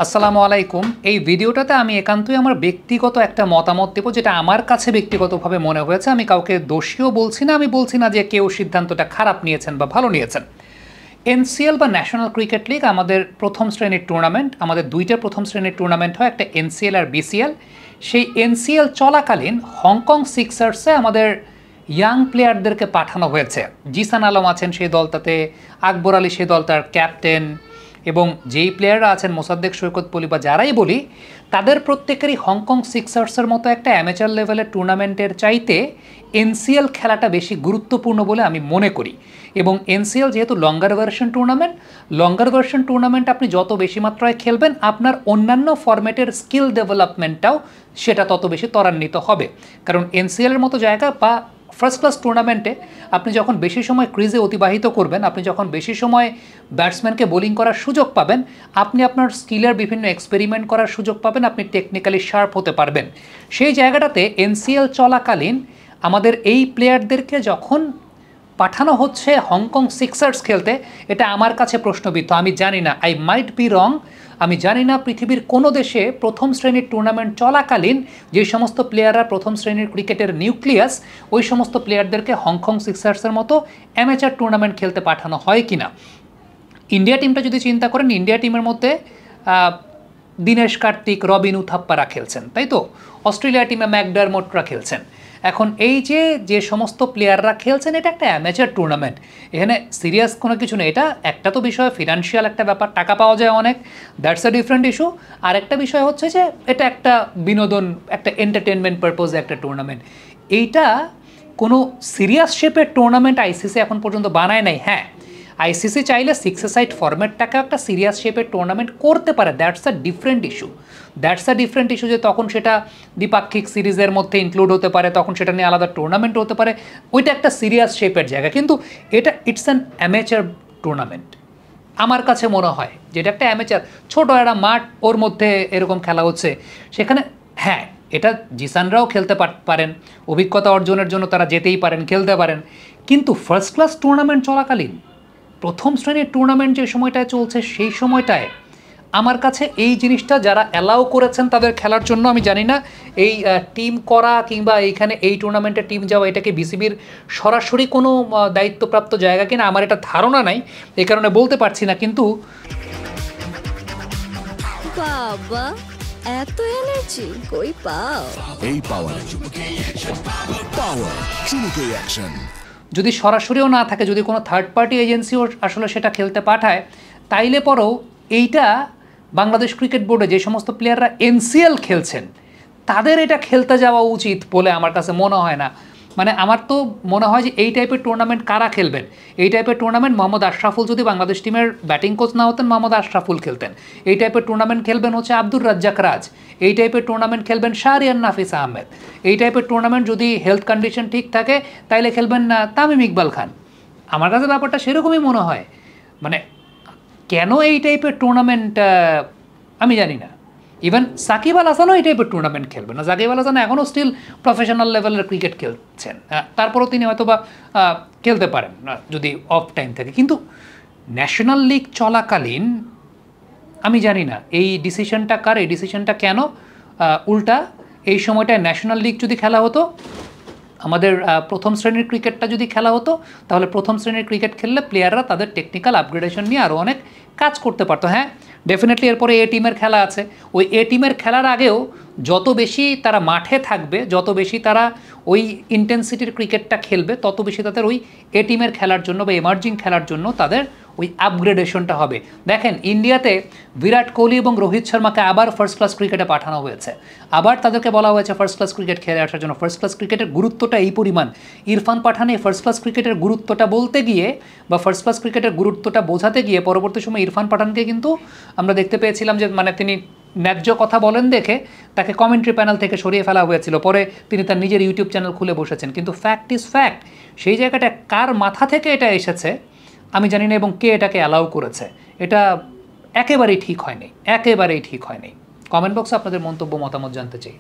আসসালামু আলাইকুম। এই ভিডিওটাতে আমি একান্তই আমার ব্যক্তিগত একটা মতামত দেব, যেটা আমার কাছে ব্যক্তিগতভাবে মনে হয়েছে। আমি কাউকে দোষীও বলছি না, আমি বলছি না যে কেউ সিদ্ধান্তটা খারাপ নিয়েছেন বা ভালো নিয়েছেন। এনসিএল বা ন্যাশনাল ক্রিকেট লিগ আমাদের প্রথম শ্রেণীর টুর্নামেন্ট, আমাদের দুইটা প্রথম শ্রেণীর টুর্নামেন্ট হয়, একটা এনসিএল আর বিসিএল। সেই এনসিএল চলাকালীন হংকং সিক্সার্সে আমাদের ইয়াং প্লেয়ারদেরকে পাঠানো হয়েছে। জিসান আলম আছেন সেই দলটাতে, আকবর আলী সেই দলটার ক্যাপ্টেন, এবং যেই প্লেয়াররা আছেন মোসাদ্দেক সৈকত বলি বা যারাই বলি, তাদের প্রত্যেকেরই হংকং সিক্সার্সের মতো একটা অ্যামেচার লেভেলের টুর্নামেন্টের চাইতে এনসিএল খেলাটা বেশি গুরুত্বপূর্ণ বলে আমি মনে করি। এবং এনসিএল যেহেতু লঙ্গার ভার্সন টুর্নামেন্ট আপনি যত বেশি মাত্রায় খেলবেন, আপনার অন্যান্য ফরম্যাটের স্কিল ডেভেলপমেন্টটাও সেটা তত বেশি ত্বরান্বিত হবে। কারণ এনসিএলের মতো জায়গা বা ফার্স্ট ক্লাস টুর্নামেন্টে আপনি যখন বেশি সময় ক্রিজে অতিবাহিত করবেন, আপনি যখন বেশি সময় ব্যাটসম্যানকে বোলিং করার সুযোগ পাবেন, আপনি আপনার স্কিলের বিভিন্ন এক্সপেরিমেন্ট করার সুযোগ পাবেন, আপনি টেকনিক্যালি শার্প হতে পারবেন। সেই জায়গাটাতে এনসিএল চলাকালীন আমাদের এই প্লেয়ারদেরকে যখন পাঠানো হচ্ছে হংকং সিক্সার্স খেলতে, এটা আমার কাছে প্রশ্নবিদ্ধ। আমি জানি না, আই মাইট বি রং, আমি জানি না পৃথিবীর কোনো দেশে প্রথম শ্রেণীর টুর্নামেন্ট চলাকালীন যে সমস্ত প্লেয়াররা প্রথম শ্রেণীর ক্রিকেটের নিউক্লিয়াস, ওই সমস্ত প্লেয়ারদেরকে হংকং সিক্সার্সের মতো অ্যামেচার টুর্নামেন্ট খেলতে পাঠানো হয় কিনা। ইন্ডিয়া টিমটা যদি চিন্তা করেন, ইন্ডিয়া টিমের মধ্যে দীনেশ কার্তিক, রবিন উথাপ্পারা খেলছেন, তাই তো? অস্ট্রেলিয়া টিমে ম্যাকডারমোটরা খেলছেন। এখন এই যে সমস্ত প্লেয়াররা খেলছেন, এটা একটা অ্যামেচার টুর্নামেন্ট, এখানে সিরিয়াস কোনো কিছু নেই। এটা একটা তো বিষয় ফিনান্সিয়াল একটা ব্যাপার, টাকা পাওয়া যায় অনেক, দ্যাটস আ ডিফারেন্ট ইস্যু। আর একটা বিষয় হচ্ছে যে এটা একটা বিনোদন, একটা এন্টারটেনমেন্ট পারপোজে একটা টুর্নামেন্ট। এইটা কোনো সিরিয়াস শেপের টুর্নামেন্ট আইসিসি এখন পর্যন্ত বানায় নাই। হ্যাঁ, আইসিসি চাইলে 6 a সাইড ফরম্যাটটাকে একটা সিরিয়াস শেপের টুর্নামেন্ট করতে পারে, দ্যাটস আ ডিফারেন্ট ইস্যু। যে তখন সেটা দ্বিপাক্ষিক সিরিজের মধ্যে ইনক্লুড হতে পারে, তখন সেটা নিয়ে আলাদা টুর্নামেন্ট হতে পারে, ওইটা একটা সিরিয়াস শেপের জায়গা। কিন্তু এটা ইটস অ্যান অ্যামেচার টুর্নামেন্ট আমার কাছে মনে হয়, যেটা একটা অ্যামেচার ছোটো একটা মাঠ, ওর মধ্যে এরকম খেলা হচ্ছে। সেখানে হ্যাঁ, এটা জিসানরাও খেলতে পারেন, অভিজ্ঞতা অর্জনের জন্য তারা যেতেই পারেন, খেলতে পারেন। কিন্তু ফার্স্ট ক্লাস টুর্নামেন্ট চলাকালীন, প্রথম শ্রেণীর টুর্নামেন্ট যে সময়টায় চলছে, সেই সময়টায় আমার কাছে এই জিনিসটা যারা অ্যালাউ করেছেন তাদের খেলার জন্য, আমি জানি না এই টিম করা কিংবা এইখানে এই টুর্নামেন্টে টিম যাওয়া, এটাকে বিসিবির সরাসরি কোনো দায়িত্বপ্রাপ্ত জায়গা কিনা আমার এটা ধারণা নাই, এই কারণে বলতে পারছি না। কিন্তু বাবা, এত এনার্জি কই পাও? এই পাওয়ার চুমুকে অ্যাকশন যদি সরাসরিও না থাকে, যদি কোনো থার্ড পার্টি এজেন্সিও আসলে সেটা খেলতে পাঠায়, তাইলে পরেও এইটা বাংলাদেশ ক্রিকেট বোর্ডে যে সমস্ত প্লেয়াররা এনসিএল খেলছেন, তাদের এটা খেলতে যাওয়া উচিত বলে আমার কাছে মনে হয় না। মানে আমার তো মনে হয় যে এই টাইপের টুর্নামেন্ট কারা খেলবেন, এই টাইপের টুর্নামেন্ট মোহাম্মদ আশরাফুল যদি বাংলাদেশ টিমের ব্যাটিং কোচ না হতেন, মোহাম্মদ আশরাফুল খেলতেন। এই টাইপের টুর্নামেন্ট খেলবেন হচ্ছে আব্দুর রাজ্জাক রাজ, এই টাইপের টুর্নামেন্ট খেলবেন শাহরিয়ার নাফিস আহমেদ, এই টাইপের টুর্নামেন্ট যদি হেলথ কন্ডিশন ঠিক থাকে তাইলে খেলবেন তামিম ইকবাল খান। আমার কাছে ব্যাপারটা সেরকমই মনে হয়। মানে কেন এই টাইপের টুর্নামেন্ট আমি জানি না। ইভেন সাকিব আল হাসানও এই টাইপের টুর্নামেন্ট খেলবেন না। সাকিব আল হাসান এখনও স্টিল প্রফেশনাল লেভেলের ক্রিকেট খেলছেন, তারপরেও তিনি হয়তো বা খেলতে পারেন যদি অফ টাইম থাকে। কিন্তু ন্যাশনাল লিগ চলাকালীন আমি জানি না এই ডিসিশনটা কার, এই ডিসিশনটা কেন। উল্টা এই সময়টায় ন্যাশনাল লিগ যদি খেলা হতো, আমাদের প্রথম শ্রেণীর ক্রিকেটটা যদি খেলা হতো, তাহলে প্রথম শ্রেণীর ক্রিকেট খেললে প্লেয়াররা তাদের টেকনিক্যাল আপগ্রেডেশন নিয়ে আরও অনেক কাজ করতে পারতো। হ্যাঁ, ডেফিনেটলি এরপরে এ টিমের খেলা আছে, ওই এ টিমের খেলার আগেও যত বেশি তারা মাঠে থাকবে, যত বেশি তারা ওই ইন্টেন্সিটির ক্রিকেটটা খেলবে, তত বেশি তাদের ওই এ টিমের খেলার জন্য বা এমার্জিং খেলার জন্য তাদের ওই আপগ্রেডেশনটা হবে। দেখেন, ইন্ডিয়াতে বিরাট কোহলি এবং রোহিত শর্মাকে আবার ফার্স্ট ক্লাস ক্রিকেটে পাঠানো হয়েছে, আবার তাদেরকে বলা হয়েছে ফার্স্ট ক্লাস ক্রিকেট খেলে আসার জন্য। ফার্স্ট ক্লাস ক্রিকেটের গুরুত্বটা এই পরিমাণ, ইরফান পাঠান এই ফার্স্ট ক্লাস ক্রিকেটের গুরুত্বটা বলতে গিয়ে বা ফার্স্ট ক্লাস ক্রিকেটের গুরুত্বটা বোঝাতে গিয়ে পরবর্তী সময় ইরফান পাঠানকে কিন্তু আমরা দেখতে পেয়েছিলাম যে মানে তিনি ন্যায্য কথা বলেন দেখে তাকে কমেন্ট্রি প্যানেল থেকে সরিয়ে ফেলা হয়েছিল, পরে তিনি তার নিজের ইউটিউব চ্যানেল খুলে বসেছেন। কিন্তু ফ্যাক্ট ইজ ফ্যাক্ট, সেই জায়গাটা কার মাথা থেকে এটা এসেছে আমি জানি না, এবং কে এটাকে অ্যালাউ করেছে, এটা একেবারেই ঠিক হয়নি, একেবারেই ঠিক হয়নি। কমেন্ট বক্সে আপনাদের মন্তব্য মতামত জানতে চাই।